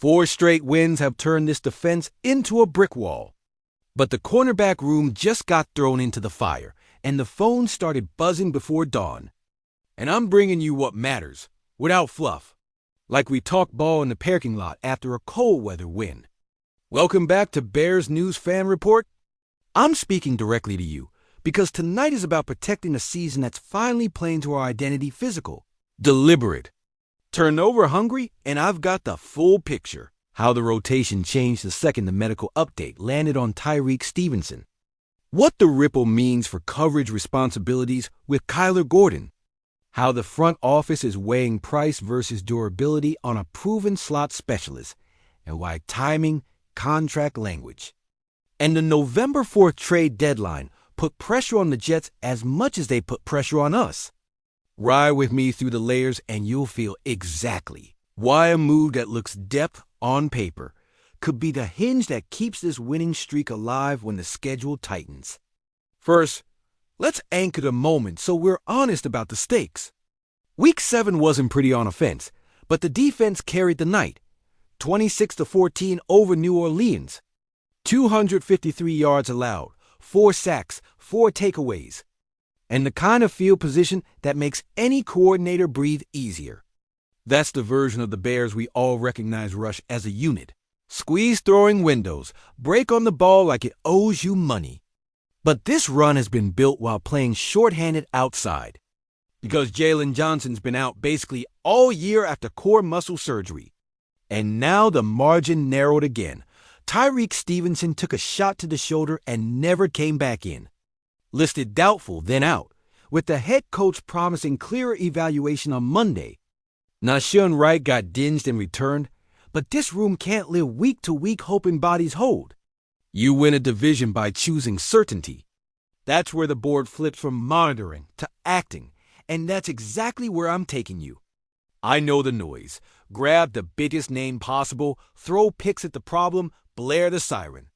4 straight wins have turned this defense into a brick wall. But the cornerback room just got thrown into the fire, and the phone started buzzing before dawn. And I'm bringing you what matters, without fluff. Like we talk ball in the parking lot after a cold weather win. Welcome back to Bears News Fan Report. I'm speaking directly to you, because tonight is about protecting a season that's finally playing to our identity physical, deliberate. Turnover hungry, and I've got the full picture. How the rotation changed the second the medical update landed on Tyreek Stevenson. What the ripple means for coverage responsibilities with Kyler Gordon. How the front office is weighing price versus durability on a proven slot specialist. And why timing, contract language. And the November 4th trade deadline put pressure on the Jets as much as they put pressure on us. Ride with me through the layers and you'll feel exactly why a move that looks depth on paper could be the hinge that keeps this winning streak alive when the schedule tightens. First, let's anchor the moment so we're honest about the stakes. Week 7 wasn't pretty on offense, but the defense carried the night. 26-14 over New Orleans. 253 yards allowed, 4 sacks, 4 takeaways. And the kind of field position that makes any coordinator breathe easier. That's the version of the Bears we all recognize rush as a unit. Squeeze throwing windows, break on the ball like it owes you money. But this run has been built while playing shorthanded outside. Because Jalen Johnson's been out basically all year after core muscle surgery. And now the margin narrowed again. Tyreek Stevenson took a shot to the shoulder and never came back in. Listed doubtful, then out, with the head coach promising clearer evaluation on Monday. Nahshon Wright got dinged and returned, but this room can't live week to week hoping bodies hold. You win a division by choosing certainty. That's where the board flips from monitoring to acting, and that's exactly where I'm taking you. I know the noise. Grab the biggest name possible, throw picks at the problem, blare the siren.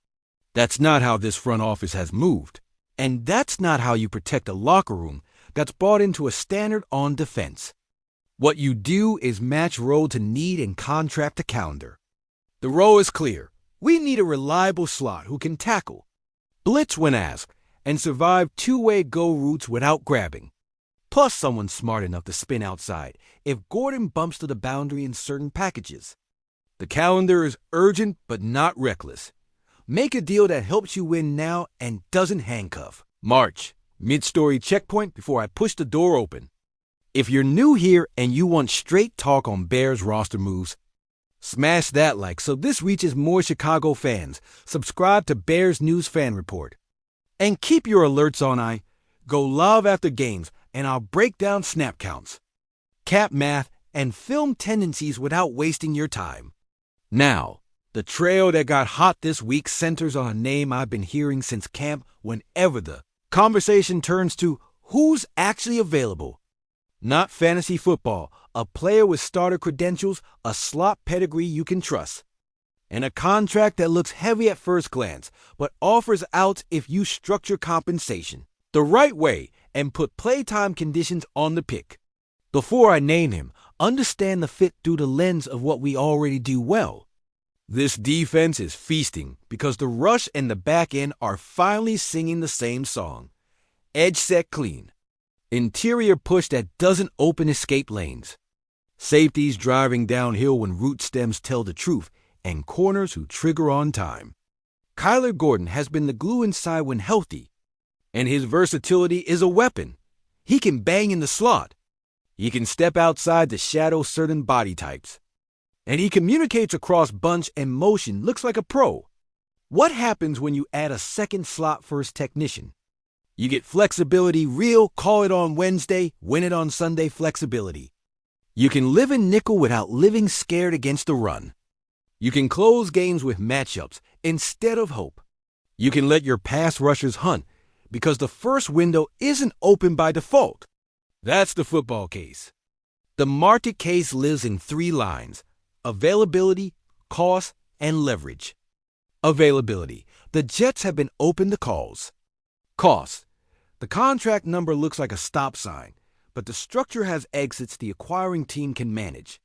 That's not how this front office has moved. And that's not how you protect a locker room that's bought into a standard on defense. What you do is match role to need and contract to calendar. The role is clear. We need a reliable slot who can tackle, blitz when asked, and survive two-way go routes without grabbing. Plus someone smart enough to spin outside if Gordon bumps to the boundary in certain packages. The calendar is urgent but not reckless. Make a deal that helps you win now and doesn't handcuff. March, mid-story checkpoint before I push the door open. If you're new here and you want straight talk on Bears roster moves, smash that like so this reaches more Chicago fans. Subscribe to Bears News Fan Report. And keep your alerts on. I go live after games and I'll break down snap counts, cap math, and film tendencies without wasting your time. Now, the trail that got hot this week centers on a name I've been hearing since camp whenever the conversation turns to who's actually available. Not fantasy football, a player with starter credentials, a slot pedigree you can trust. And a contract that looks heavy at first glance, but offers outs if you structure compensation the right way and put playtime conditions on the pick. Before I name him, understand the fit through the lens of what we already do well. This defense is feasting because the rush and the back end are finally singing the same song. Edge set clean. Interior push that doesn't open escape lanes. Safeties driving downhill when root stems tell the truth, and corners who trigger on time. Kyler Gordon has been the glue inside when healthy, and his versatility is a weapon. He can bang in the slot. He can step outside to shadow certain body types. And he communicates across bunch and motion, looks like a pro. What happens when you add a second slot first technician? You get flexibility, real, call it on Wednesday, win it on Sunday flexibility. You can live in nickel without living scared against the run. You can close games with matchups instead of hope. You can let your pass rushers hunt because the first window isn't open by default. That's the football case. The market case lives in 3 lines: availability, cost, and leverage. Availability. The Jets have been open to calls. Cost. The contract number looks like a stop sign, but the structure has exits the acquiring team can manage.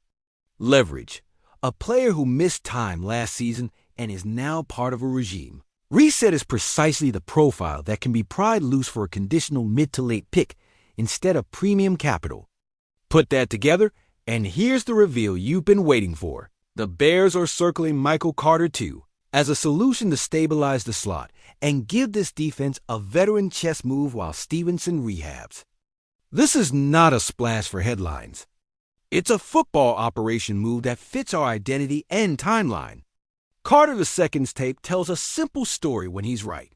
Leverage. a player who missed time last season and is now part of a regime. Reset is precisely the profile that can be pried loose for a conditional mid to late pick instead of premium capital. Put that together, and here's the reveal you've been waiting for. The Bears are circling Michael Carter too, as a solution to stabilize the slot and give this defense a veteran chess move while Stevenson rehabs. This is not a splash for headlines. It's a football operation move that fits our identity and timeline. Carter II's tape tells a simple story when he's right.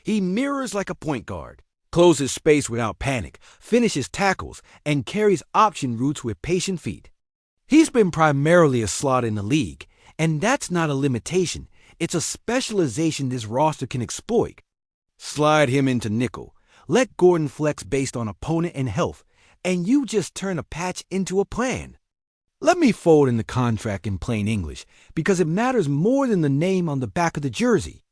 He mirrors like a point guard, closes space without panic, finishes tackles, and carries option routes with patient feet. He's been primarily a slot in the league, and that's not a limitation. It's a specialization this roster can exploit. Slide him into nickel. Let Gordon flex based on opponent and health, and you just turn a patch into a plan. Let me fold in the contract in plain English, because it matters more than the name on the back of the jersey.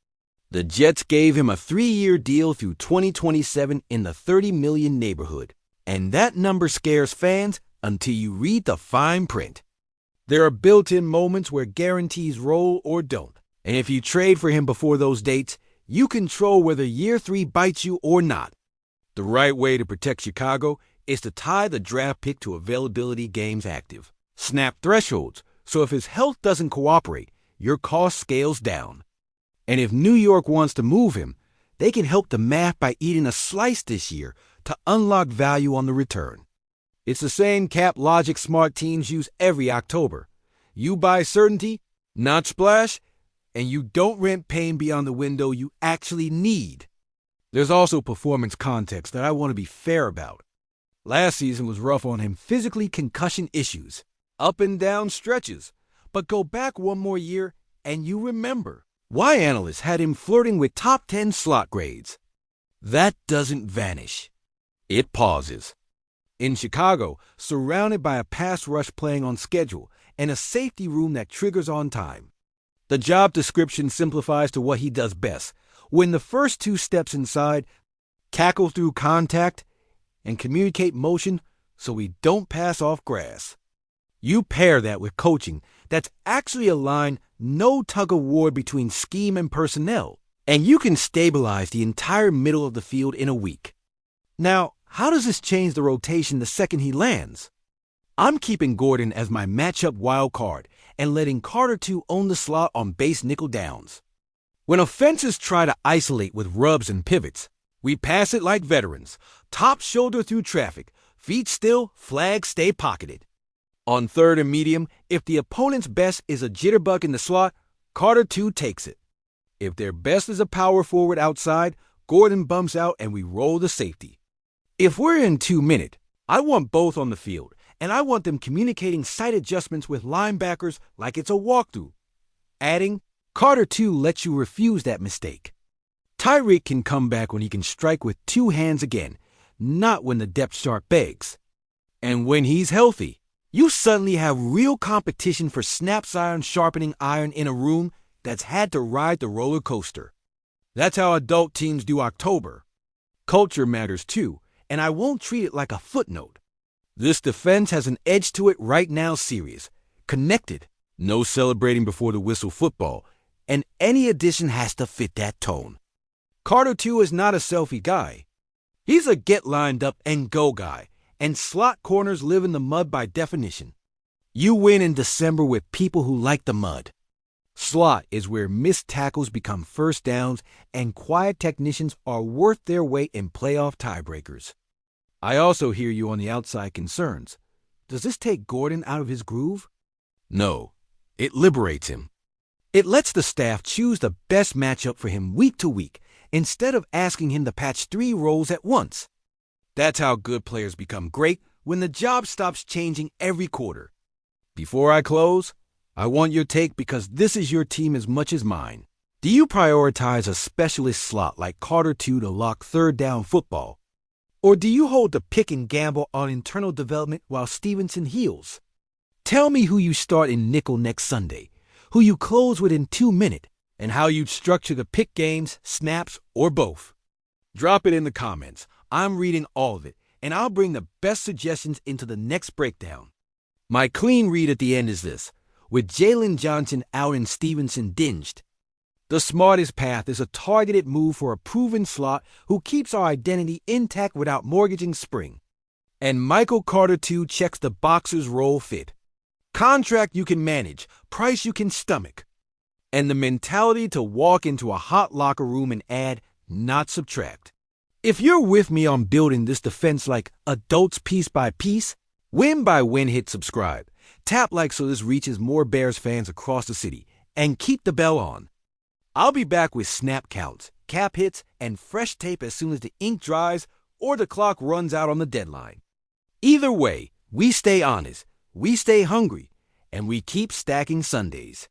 The Jets gave him a 3-year deal through 2027 in the $30 million neighborhood, and that number scares fans until you read the fine print. There are built-in moments where guarantees roll or don't, and if you trade for him before those dates, you control whether year 3 bites you or not. The right way to protect Chicago is to tie the draft pick to availability games active. Snap thresholds, so if his health doesn't cooperate, your cost scales down. And if New York wants to move him, they can help the math by eating a slice this year to unlock value on the return. It's the same cap logic smart teams use every October. You buy certainty, not splash, and you don't rent pain beyond the window you actually need. There's also performance context that I want to be fair about. Last season was rough on him physically, concussion issues, up and down stretches. But go back one more year and you remember why analysts had him flirting with top 10 slot grades. That doesn't vanish. It pauses. In Chicago, surrounded by a pass rush playing on schedule and a safety room that triggers on time. The job description simplifies to what he does best. Win the first 2 steps inside, cackle through contact, and communicate motion so we don't pass off grass. You pair that with coaching that's actually aligned, no tug-of-war between scheme and personnel, and you can stabilize the entire middle of the field in a week. Now, how does this change the rotation the second he lands? I'm keeping Gordon as my matchup wild card and letting Carter II own the slot on base nickel downs. When offenses try to isolate with rubs and pivots, we pass it like veterans, top shoulder through traffic, feet still, flags stay pocketed. On third and medium, if the opponent's best is a jitterbug in the slot, Carter II takes it. If their best is a power forward outside, Gordon bumps out and we roll the safety. If we're in 2-minute, I want both on the field, and I want them communicating sight adjustments with linebackers like it's a walkthrough. Adding, Carter II lets you refuse that mistake. Tyreek can come back when he can strike with 2 hands again, not when the depth chart begs. And when he's healthy, you suddenly have real competition for snaps iron sharpening iron in a room that's had to ride the roller coaster. That's how adult teams do October. Culture matters too, and I won't treat it like a footnote. This defense has an edge to it right now, serious, connected, no celebrating before the whistle football, and any addition has to fit that tone. Carter II is not a selfie guy. He's a get lined up and go guy, and slot corners live in the mud by definition. You win in December with people who like the mud. Slot is where missed tackles become first downs and quiet technicians are worth their weight in playoff tiebreakers. I also hear you on the outside concerns. Does this take Gordon out of his groove? No, it liberates him. It lets the staff choose the best matchup for him week to week instead of asking him to patch 3 roles at once. That's how good players become great when the job stops changing every quarter. Before I close, I want your take because this is your team as much as mine. Do you prioritize a specialist slot like Carter II to lock third down football? Or do you hold the pick and gamble on internal development while Stevenson heals? Tell me who you start in nickel next Sunday, who you close within 2 minutes, and how you'd structure the pick games, snaps, or both. Drop it in the comments. I'm reading all of it, and I'll bring the best suggestions into the next breakdown. My clean read at the end is this. with Jalen Johnson out and Stevenson dinged. The smartest path is a targeted move for a proven slot who keeps our identity intact without mortgaging spring. And Michael Carter, too, checks the boxer's role fit. Contract you can manage, price you can stomach. And the mentality to walk into a hot locker room and add, not subtract. If you're with me on building this defense like adults piece by piece, win by win, hit subscribe. Tap like so this reaches more Bears fans across the city. And keep the bell on. I'll be back with snap counts, cap hits, and fresh tape as soon as the ink dries or the clock runs out on the deadline. Either way, we stay honest, we stay hungry, and we keep stacking Sundays.